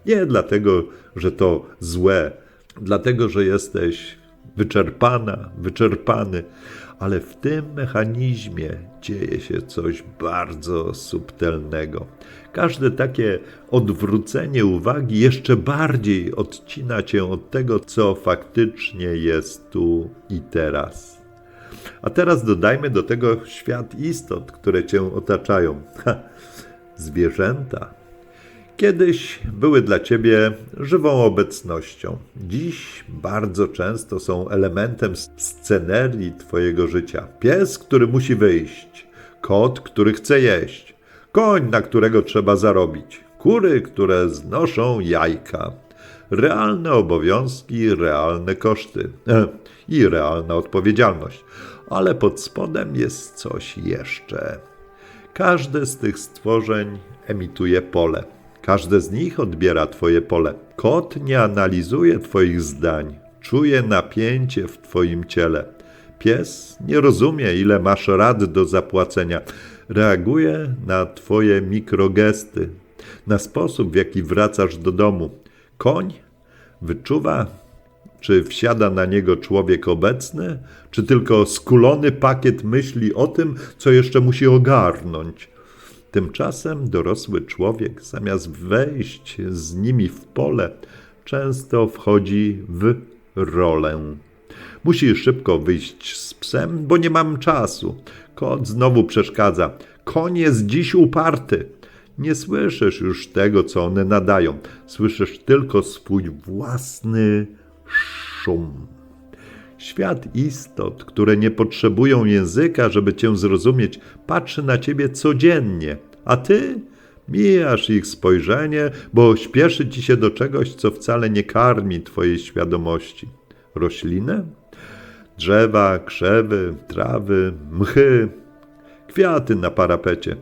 Nie dlatego, że to złe, dlatego, że jesteś wyczerpana, wyczerpany, ale w tym mechanizmie dzieje się coś bardzo subtelnego. Każde takie odwrócenie uwagi jeszcze bardziej odcina cię od tego, co faktycznie jest tu i teraz. A teraz dodajmy do tego świat istot, które cię otaczają. Zwierzęta. Kiedyś były dla ciebie żywą obecnością. Dziś bardzo często są elementem scenerii twojego życia. Pies, który musi wyjść. Kot, który chce jeść. Koń, na którego trzeba zarobić. Kury, które znoszą jajka. Realne obowiązki, realne koszty i realna odpowiedzialność. Ale pod spodem jest coś jeszcze. Każde z tych stworzeń emituje pole. Każde z nich odbiera twoje pole. Kot nie analizuje twoich zdań. Czuje napięcie w twoim ciele. Pies nie rozumie, ile masz rat do zapłacenia. Reaguje na twoje mikrogesty, na sposób, w jaki wracasz do domu. Koń wyczuwa, czy wsiada na niego człowiek obecny, czy tylko skulony pakiet myśli o tym, co jeszcze musi ogarnąć. Tymczasem dorosły człowiek, zamiast wejść z nimi w pole, często wchodzi w rolę. Musi szybko wyjść z psem, bo nie mam czasu. Kot znowu przeszkadza. Koń jest dziś uparty. Nie słyszysz już tego, co one nadają. Słyszysz tylko swój własny szum. Świat istot, które nie potrzebują języka, żeby cię zrozumieć, patrzy na ciebie codziennie, a ty mijasz ich spojrzenie, bo śpieszy ci się do czegoś, co wcale nie karmi twojej świadomości. Rośliny? Drzewa, krzewy, trawy, mchy, kwiaty na parapecie.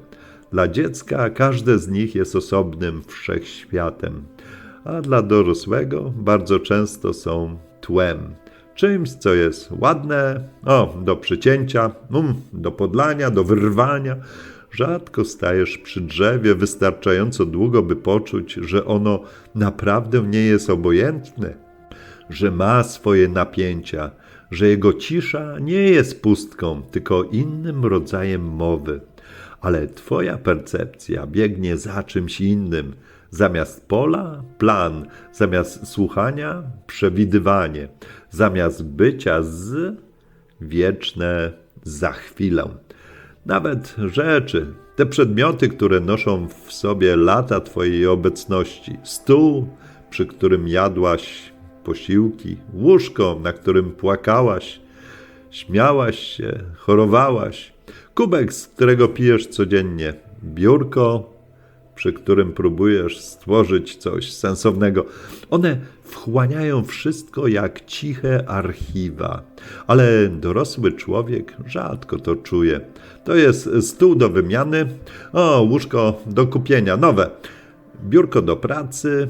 Dla dziecka każde z nich jest osobnym wszechświatem, a dla dorosłego bardzo często są tłem. Czymś, co jest ładne, do przycięcia, do podlania, do wyrwania. Rzadko stajesz przy drzewie wystarczająco długo, by poczuć, że ono naprawdę nie jest obojętne, że ma swoje napięcia, że jego cisza nie jest pustką, tylko innym rodzajem mowy. Ale twoja percepcja biegnie za czymś innym. Zamiast pola, plan. Zamiast słuchania, przewidywanie. Zamiast bycia wieczne za chwilę. Nawet rzeczy, te przedmioty, które noszą w sobie lata twojej obecności. Stół, przy którym jadłaś posiłki. Łóżko, na którym płakałaś. Śmiałaś się, chorowałaś. Kubek, z którego pijesz codziennie. Biurko, przy którym próbujesz stworzyć coś sensownego. One wchłaniają wszystko jak ciche archiwa. Ale dorosły człowiek rzadko to czuje. To jest stół do wymiany, łóżko do kupienia, nowe. Biurko do pracy.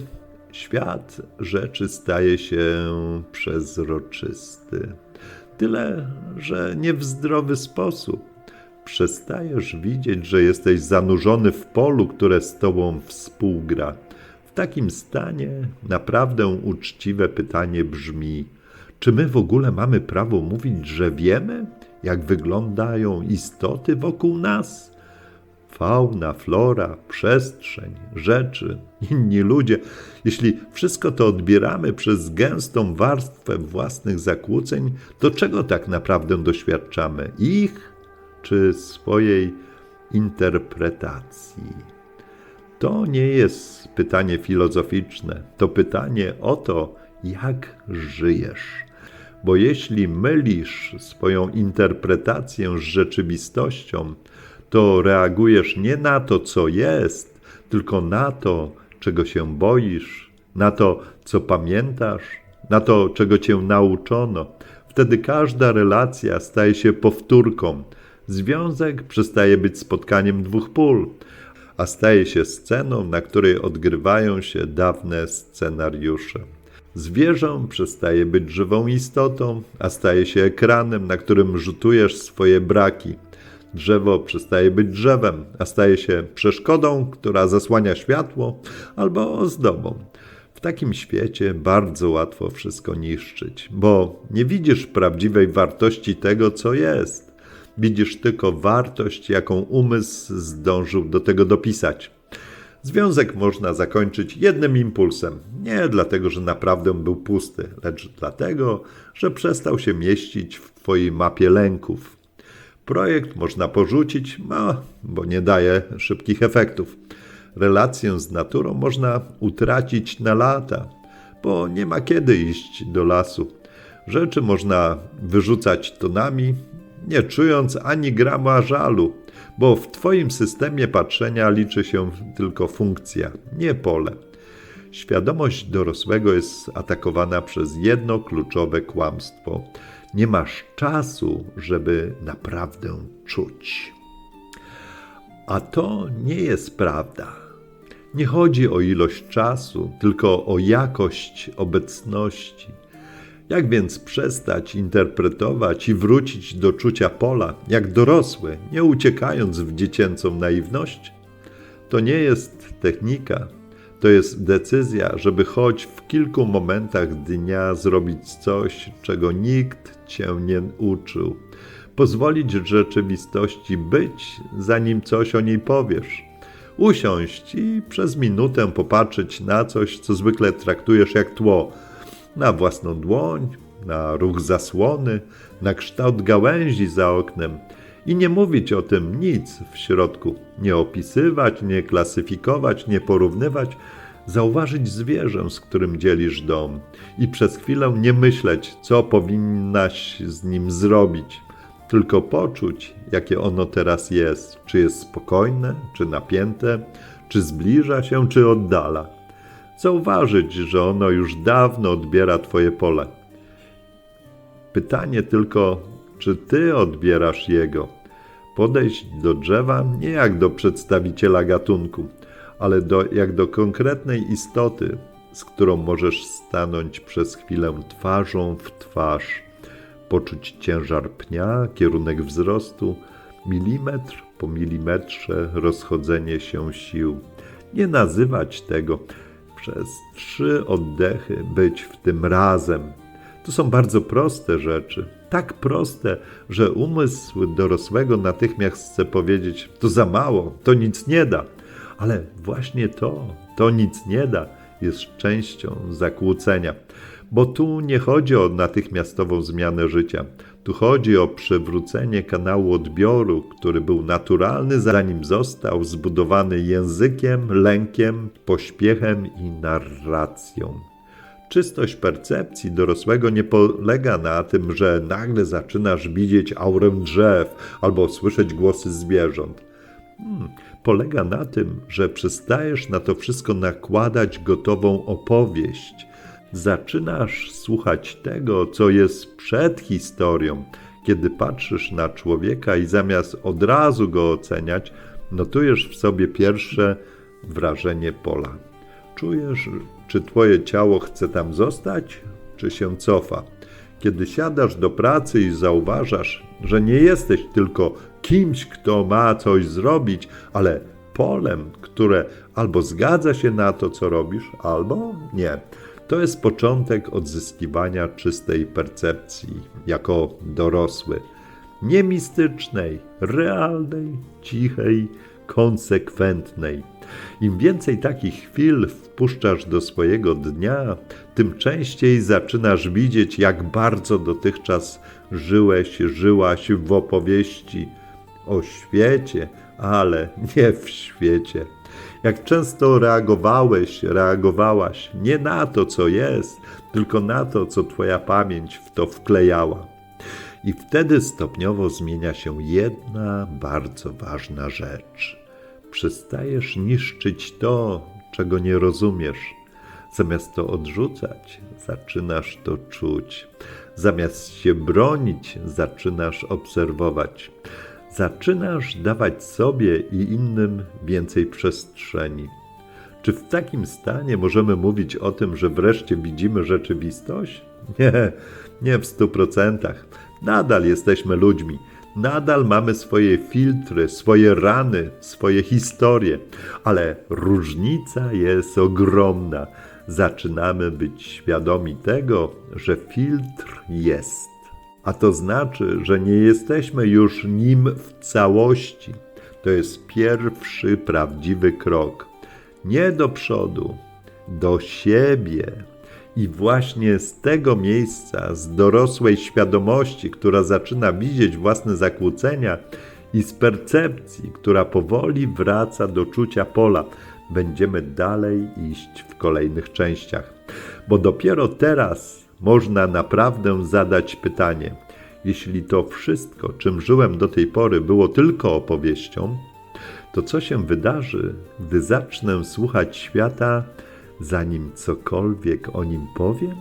Świat rzeczy staje się przezroczysty. Tyle, że nie w zdrowy sposób. Przestajesz widzieć, że jesteś zanurzony w polu, które z tobą współgra. W takim stanie naprawdę uczciwe pytanie brzmi: czy my w ogóle mamy prawo mówić, że wiemy, jak wyglądają istoty wokół nas? Fauna, flora, przestrzeń, rzeczy, inni ludzie. Jeśli wszystko to odbieramy przez gęstą warstwę własnych zakłóceń, to czego tak naprawdę doświadczamy? Ich czy swojej interpretacji? To nie jest pytanie filozoficzne, to pytanie o to, jak żyjesz. Bo jeśli mylisz swoją interpretację z rzeczywistością, to reagujesz nie na to, co jest, tylko na to, czego się boisz, na to, co pamiętasz, na to, czego cię nauczono. Wtedy każda relacja staje się powtórką. Związek przestaje być spotkaniem dwóch pól, a staje się sceną, na której odgrywają się dawne scenariusze. Zwierzę przestaje być żywą istotą, a staje się ekranem, na którym rzutujesz swoje braki. Drzewo przestaje być drzewem, a staje się przeszkodą, która zasłania światło, albo ozdobą. W takim świecie bardzo łatwo wszystko niszczyć, bo nie widzisz prawdziwej wartości tego, co jest. Widzisz tylko wartość, jaką umysł zdążył do tego dopisać. Związek można zakończyć jednym impulsem. Nie dlatego, że naprawdę był pusty, lecz dlatego, że przestał się mieścić w twojej mapie lęków. Projekt można porzucić, bo nie daje szybkich efektów. Relację z naturą można utracić na lata, bo nie ma kiedy iść do lasu. Rzeczy można wyrzucać tonami, nie czując ani grama żalu, bo w twoim systemie patrzenia liczy się tylko funkcja, nie pole. Świadomość dorosłego jest atakowana przez jedno kluczowe kłamstwo. Nie masz czasu, żeby naprawdę czuć. A to nie jest prawda. Nie chodzi o ilość czasu, tylko o jakość obecności. Jak więc przestać interpretować i wrócić do czucia pola, jak dorosły, nie uciekając w dziecięcą naiwność? To nie jest technika, to jest decyzja, żeby choć w kilku momentach dnia zrobić coś, czego nikt cię nie uczył. Pozwolić rzeczywistości być, zanim coś o niej powiesz. Usiąść i przez minutę popatrzeć na coś, co zwykle traktujesz jak tło, na własną dłoń, na ruch zasłony, na kształt gałęzi za oknem i nie mówić o tym nic w środku, nie opisywać, nie klasyfikować, nie porównywać, zauważyć zwierzę, z którym dzielisz dom i przez chwilę nie myśleć, co powinnaś z nim zrobić, tylko poczuć, jakie ono teraz jest, czy jest spokojne, czy napięte, czy zbliża się, czy oddala. Zauważyć, że ono już dawno odbiera twoje pole. Pytanie tylko, czy ty odbierasz jego. Podejść do drzewa nie jak do przedstawiciela gatunku, ale jak do konkretnej istoty, z którą możesz stanąć przez chwilę twarzą w twarz, poczuć ciężar pnia, kierunek wzrostu, milimetr po milimetrze rozchodzenie się sił. Nie nazywać tego, przez 3 oddechy być w tym razem. To są bardzo proste rzeczy. Tak proste, że umysł dorosłego natychmiast chce powiedzieć, to za mało, to nic nie da. Ale właśnie to nic nie da, jest częścią zakłócenia. Bo tu nie chodzi o natychmiastową zmianę życia. Tu chodzi o przywrócenie kanału odbioru, który był naturalny, zanim został zbudowany językiem, lękiem, pośpiechem i narracją. Czystość percepcji dorosłego nie polega na tym, że nagle zaczynasz widzieć aurę drzew albo słyszeć głosy zwierząt. Polega na tym, że przestajesz na to wszystko nakładać gotową opowieść. Zaczynasz słuchać tego, co jest przed historią. Kiedy patrzysz na człowieka i zamiast od razu go oceniać, notujesz w sobie pierwsze wrażenie pola. Czujesz, czy twoje ciało chce tam zostać, czy się cofa. Kiedy siadasz do pracy i zauważasz, że nie jesteś tylko kimś, kto ma coś zrobić, ale polem, które albo zgadza się na to, co robisz, albo nie. To jest początek odzyskiwania czystej percepcji jako dorosły. Nie mistycznej, realnej, cichej, konsekwentnej. Im więcej takich chwil wpuszczasz do swojego dnia, tym częściej zaczynasz widzieć, jak bardzo dotychczas żyłaś w opowieści o świecie, ale nie w świecie. Jak często reagowałaś nie na to, co jest, tylko na to, co twoja pamięć w to wklejała. I wtedy stopniowo zmienia się jedna bardzo ważna rzecz. Przestajesz niszczyć to, czego nie rozumiesz. Zamiast to odrzucać, zaczynasz to czuć. Zamiast się bronić, zaczynasz obserwować. Zaczynasz dawać sobie i innym więcej przestrzeni. Czy w takim stanie możemy mówić o tym, że wreszcie widzimy rzeczywistość? Nie w 100%. Nadal jesteśmy ludźmi. Nadal mamy swoje filtry, swoje rany, swoje historie, ale różnica jest ogromna. Zaczynamy być świadomi tego, że filtr jest. A to znaczy, że nie jesteśmy już nim w całości. To jest pierwszy prawdziwy krok. nie do przodu, do siebie. I właśnie z tego miejsca, z dorosłej świadomości, która zaczyna widzieć własne zakłócenia i z percepcji, która powoli wraca do czucia pola, będziemy dalej iść w kolejnych częściach. Bo dopiero teraz można naprawdę zadać pytanie: jeśli to wszystko, czym żyłem do tej pory, było tylko opowieścią, to co się wydarzy, gdy zacznę słuchać świata, zanim cokolwiek o nim powiem?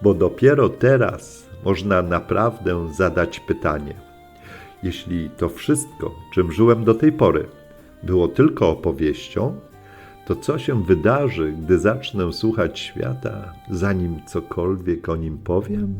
Bo dopiero teraz można naprawdę zadać pytanie: jeśli to wszystko, czym żyłem do tej pory, było tylko opowieścią, to co się wydarzy, gdy zacznę słuchać świata, zanim cokolwiek o nim powiem?